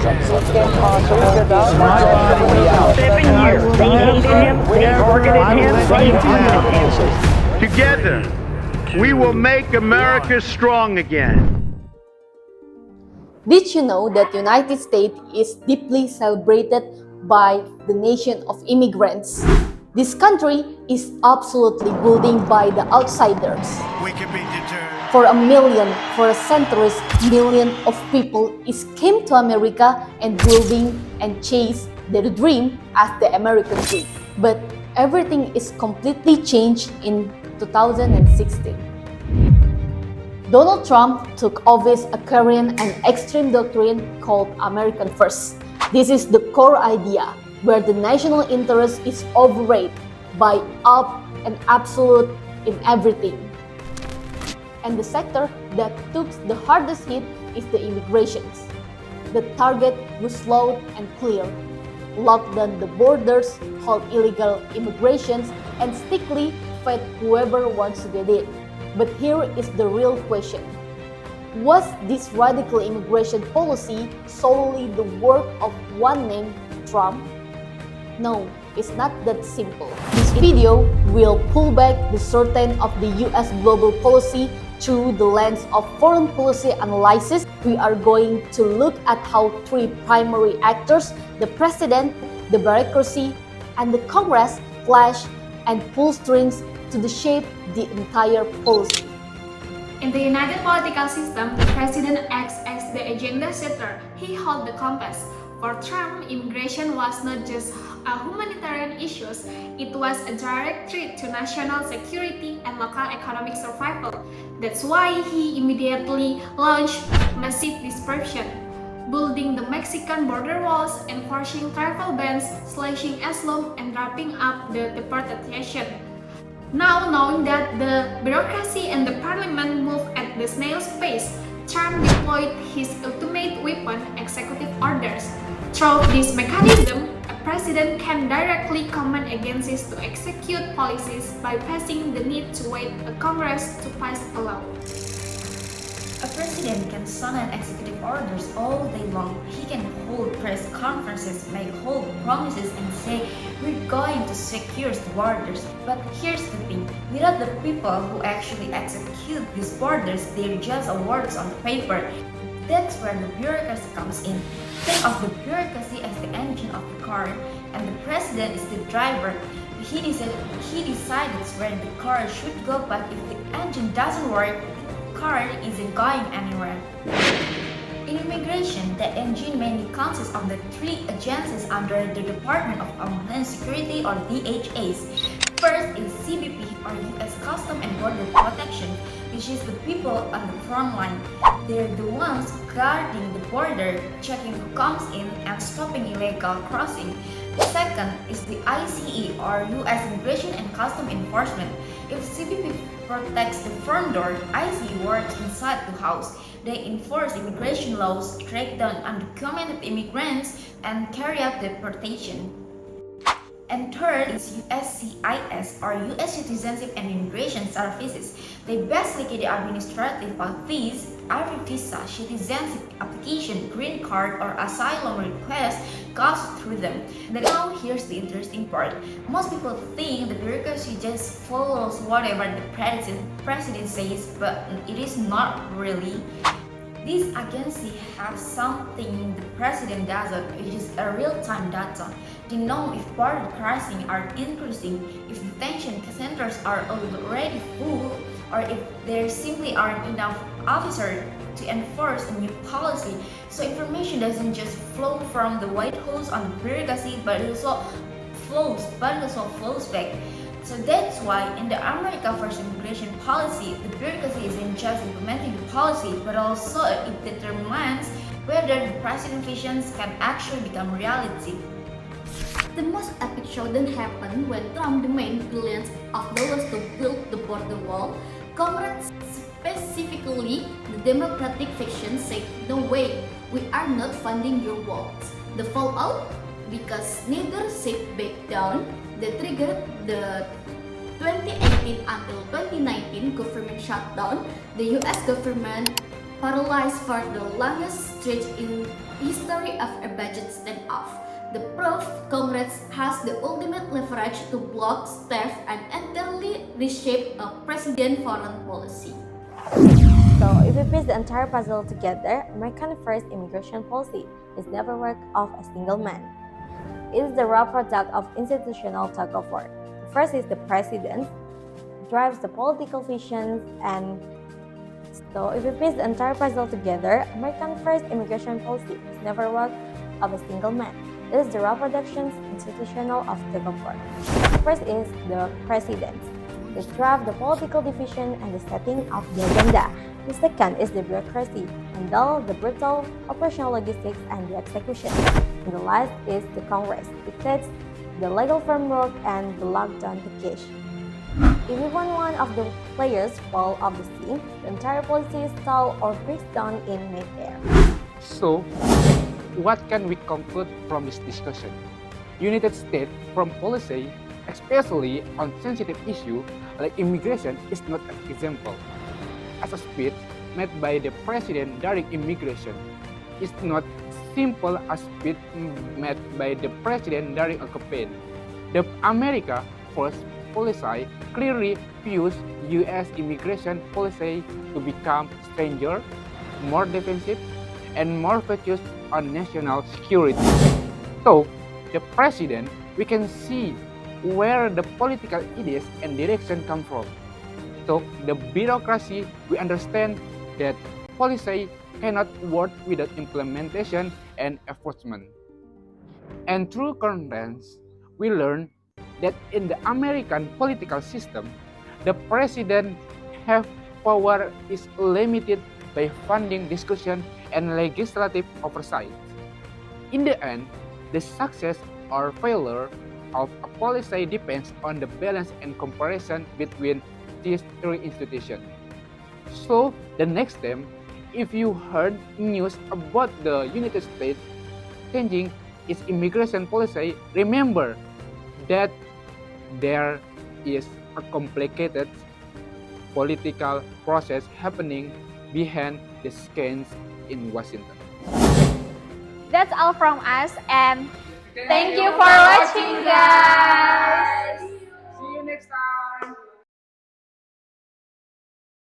7 years, they hated him, they targeted him, they used him. Together, we will make America strong again. Did you know that United States is deeply celebrated by the nation of immigrants? This country is absolutely bullied by the outsiders. We can be deterred. For a million, for a centuries, millions of people is came to America and building and chase their dream as the American dream. But everything is completely changed in 2016. Donald Trump took office carrying an extreme doctrine called American First. This is the core idea where the national interest is overrated by up and absolute in everything. And the sector that took the hardest hit is the immigrations. The target was loud and clear. Lock down the borders, halt illegal immigrations, and strictly fight whoever wants to get in. But here is the real question. Was this radical immigration policy solely the work of one named Trump? No, it's not that simple. This video will pull back the curtain of the US global policy through the lens of foreign policy analysis. We are going to look at how three primary actors, the president, the bureaucracy, and the Congress, clash and pull strings to shape the entire policy. In the United political system, the president acts as the agenda setter. He holds the compass. For Trump, immigration was not just a humanitarian issue, it was a direct threat to national security and local economic survival. That's why he immediately launched massive dispersion, building the Mexican border walls, enforcing travel bans, slashing asylum, and wrapping up the deportation. Now, knowing that the bureaucracy and the parliament move at the snail's pace, Trump deployed his ultimate weapon, executive orders. Through this mechanism, a president can directly command agencies to execute policies, bypassing the need to wait a Congress to pass a law. A president can sign executive orders all day long. He can hold press conferences, make whole promises, and say, we're going to secure the borders. But here's the thing, without the people who actually execute these borders, they're just words on the paper. That's where the bureaucracy comes in. Think of the bureaucracy as the engine of the car, and the president is the driver. He decides where the car should go, but if the engine doesn't work, car isn't going anywhere. In immigration, the engine mainly consists of the three agencies under the Department of Homeland Security or DHS. First is CBP or US Customs and Border Protection, which is the people on the front line. They're the ones guarding the border, checking who comes in and stopping illegal crossing. Second is the ICE or US Immigration and Customs Enforcement. If CBP protects the front door, ICE works inside the house. They enforce immigration laws, track down undocumented immigrants, and carry out deportation. And third is USCIS or US Citizenship and Immigration Services. They basically the administrative fees. Every visa, citizenship application, green card, or asylum request goes through them. But now here's the interesting part. Most people think the bureaucracy just follows whatever the president says, but it is not really. These agencies have something the president doesn't, which is a real-time data. They know if border crossing are increasing, if detention centers are already full, or if there simply aren't enough officers to enforce a new policy. So information doesn't just flow from the White House on the bureaucracy, but it also flows back. So that's why in the America First immigration policy, the bureaucracy isn't just implementing the policy, but also it determines whether the president's visions can actually become reality. The most epic showdown happened when Trump demanded billions of dollars to build the border wall. Congress, specifically the Democratic faction, said, "No way, we are not funding your walls." The fallout, because neither side backed down, that triggered the 2018 until 2019 government shutdown. The US government paralyzed for the longest stretch in history of a budget standoff. The proof Congress has the ultimate leverage to block, starve, and entirely reshape a president's foreign policy. So, if we piece the entire puzzle together, American first immigration policy is never work of a single man. It is the raw product of institutional tug of war. First is the president, drives the political visions, and so if we piece the entire puzzle together, American first immigration policy is never work of a single man. It is the raw productions institutional of tug of war. First is the president. The draft, the political division, and the setting of the agenda. The second is the bureaucracy, handle the brutal operational logistics and the execution. And the last is the Congress. It sets the legal framework and the lockdown the cash. If even one of the players fall off the scene, the entire policy stalls or breaks down in mid-air. So, what can we conclude from this discussion? United States foreign policy, especially on sensitive issues like immigration, is not an example. As a speech made by the president during immigration is not simple as speech made by the president during a campaign. The America First policy clearly views U.S. immigration policy to become stranger, more defensive, and more focused on national security. So, the president, we can see where the political ideas and direction come from. So, the bureaucracy, we understand that policy cannot work without implementation and enforcement. And through Congress, we learn that in the American political system, the president have power is limited by funding discussion and legislative oversight. In the end, the success or failure of a policy depends on the balance and comparison between these three institutions. So, the next time, if you heard news about the United States changing its immigration policy, remember that there is a complicated political process happening behind the scenes in Washington. That's all from us, and thank you for watching, guys!